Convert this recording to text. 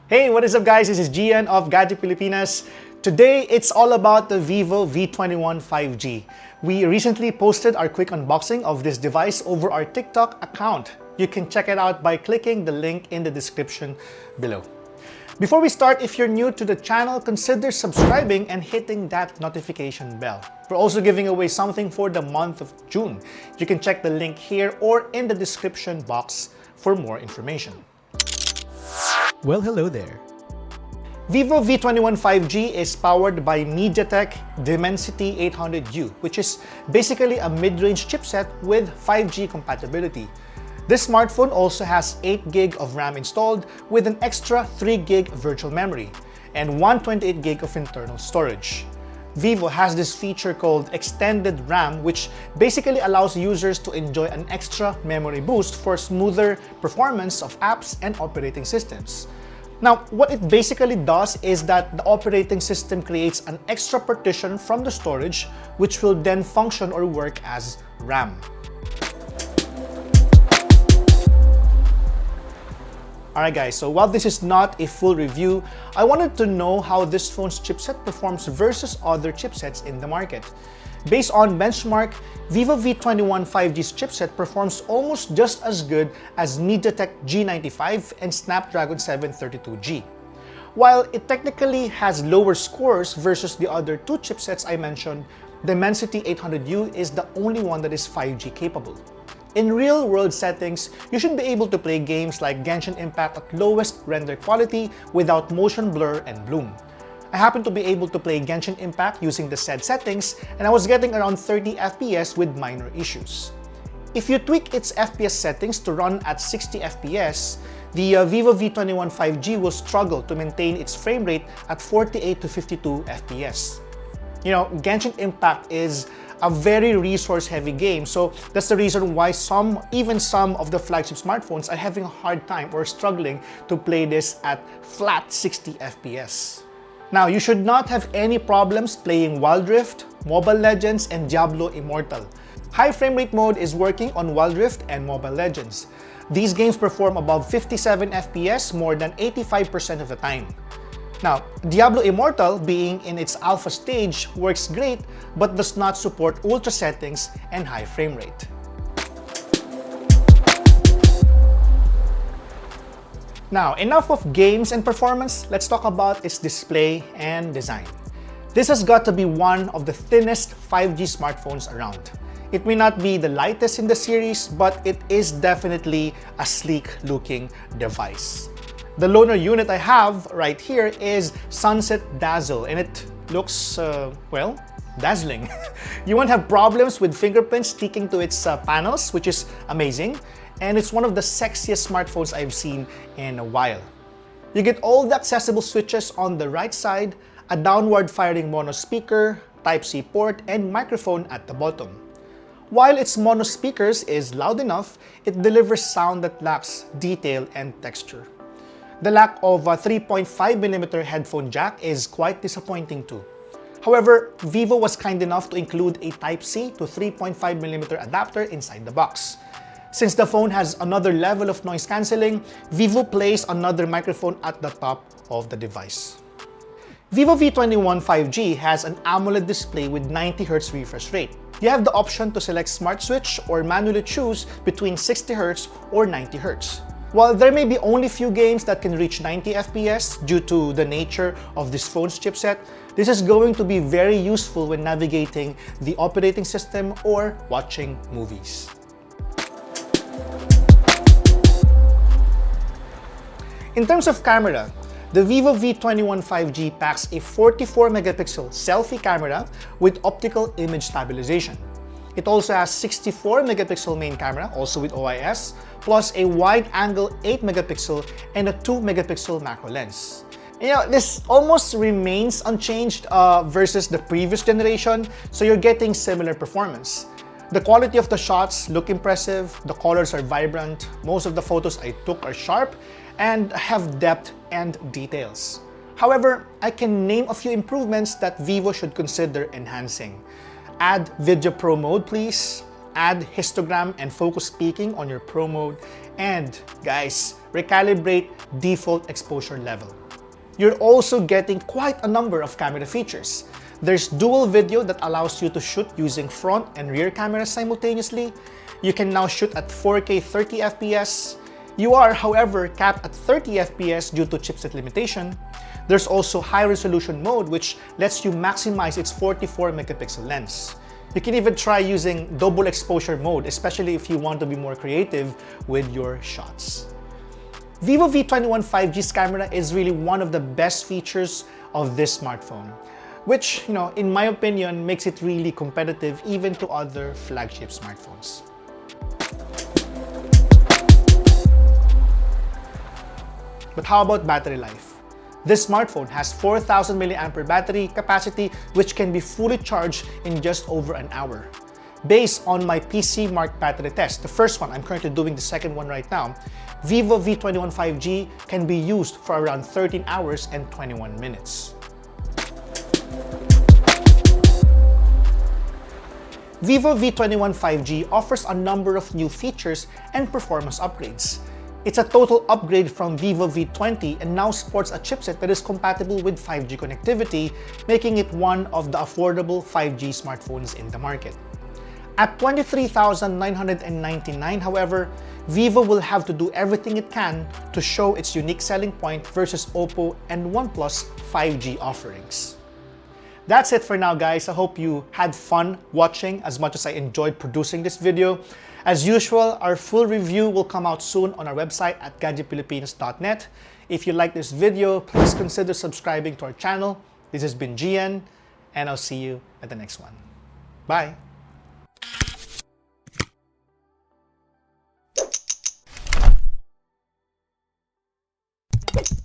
Hey, what is up guys? This is Gian of Gadget Pilipinas. Today, it's all about the Vivo V21 5G. We recently posted our quick unboxing of this device over our TikTok account. You can check it out by clicking the link in the description below. Before we start, if you're new to the channel, consider subscribing and hitting that notification bell. We're also giving away something for the month of June. You can check the link here or in the description box for more information. Well, hello there. Vivo V21 5G is powered by MediaTek Dimensity 800U, which is basically a mid-range chipset with 5G compatibility. This smartphone also has 8GB of RAM installed with an extra 3GB virtual memory and 128GB of internal storage. Vivo has this feature called Extended RAM, which basically allows users to enjoy an extra memory boost for smoother performance of apps and operating systems. Now, what it basically does is that the operating system creates an extra partition from the storage, which will then function or work as RAM. Alright guys, so while this is not a full review, I wanted to know how this phone's chipset performs versus other chipsets in the market. Based on benchmark, Vivo V21 5G's chipset performs almost just as good as MediaTek G95 and Snapdragon 732G. While it technically has lower scores versus the other two chipsets I mentioned, Dimensity 800U is the only one that is 5G capable. In real-world settings, you should be able to play games like Genshin Impact at lowest render quality without motion blur and bloom. I happen to be able to play Genshin Impact using the said settings, and I was getting around 30 FPS with minor issues. If you tweak its FPS settings to run at 60 FPS, the Vivo V21 5G will struggle to maintain its frame rate at 48 to 52 FPS. You know, Genshin Impact is a very resource-heavy game, so that's the reason why even some of the flagship smartphones are having a hard time or struggling to play this at flat 60 FPS. Now, you should not have any problems playing Wild Rift, Mobile Legends, and Diablo Immortal. High frame rate mode is working on Wild Rift and Mobile Legends. These games perform above 57 FPS more than 85% of the time. Now, Diablo Immortal, being in its alpha stage, works great but does not support ultra settings and high frame rate. Now, enough of games and performance, let's talk about its display and design. This has got to be one of the thinnest 5G smartphones around. It may not be the lightest in the series, but it is definitely a sleek-looking device. The loaner unit I have right here is Sunset Dazzle, and it looks, well, dazzling. You won't have problems with fingerprints sticking to its panels, which is amazing, and it's one of the sexiest smartphones I've seen in a while. You get all the accessible switches on the right side, a downward-firing mono speaker, Type-C port, and microphone at the bottom. While its mono speakers is loud enough, it delivers sound that lacks detail and texture. The lack of a 3.5mm headphone jack is quite disappointing too. However, Vivo was kind enough to include a Type-C to 3.5mm adapter inside the box. Since the phone has another level of noise cancelling, Vivo placed another microphone at the top of the device. Vivo V21 5G has an AMOLED display with 90Hz refresh rate. You have the option to select Smart Switch or manually choose between 60Hz or 90Hz. While there may be only few games that can reach 90 FPS due to the nature of this phone's chipset, this is going to be very useful when navigating the operating system or watching movies. In terms of camera, the Vivo V21 5G packs a 44-megapixel selfie camera with optical image stabilization. It also has 64-megapixel main camera, also with OIS, plus a wide-angle 8-megapixel and a 2-megapixel macro lens. You know, this almost remains unchanged versus the previous generation, so you're getting similar performance. The quality of the shots look impressive, the colors are vibrant, most of the photos I took are sharp, and have depth and details. However, I can name a few improvements that Vivo should consider enhancing. Add Video Pro mode, please. Add histogram and focus peaking on your Pro mode. And guys, recalibrate default exposure level. You're also getting quite a number of camera features. There's dual video that allows you to shoot using front and rear cameras simultaneously. You can now shoot at 4K 30 FPS. You are, however, capped at 30 FPS due to chipset limitation. There's also high resolution mode, which lets you maximize its 44 megapixel lens. You can even try using double exposure mode, especially if you want to be more creative with your shots. Vivo V21 5G's camera is really one of the best features of this smartphone, which, in my opinion, makes it really competitive even to other flagship smartphones. But how about battery life? This smartphone has 4,000 mAh battery capacity, which can be fully charged in just over an hour. Based on my PC Mark battery test, the first one, I'm currently doing the second one right now, Vivo V21 5G can be used for around 13 hours and 21 minutes. Vivo V21 5G offers a number of new features and performance upgrades. It's a total upgrade from Vivo V20 and now sports a chipset that is compatible with 5G connectivity, making it one of the affordable 5G smartphones in the market. At $23,999, however, Vivo will have to do everything it can to show its unique selling point versus Oppo and OnePlus 5G offerings. That's it for now, guys. I hope you had fun watching as much as I enjoyed producing this video. As usual, our full review will come out soon on our website at gadgetphilippines.net. If you like this video, please consider subscribing to our channel. This has been Gian, and I'll see you at the next one. Bye!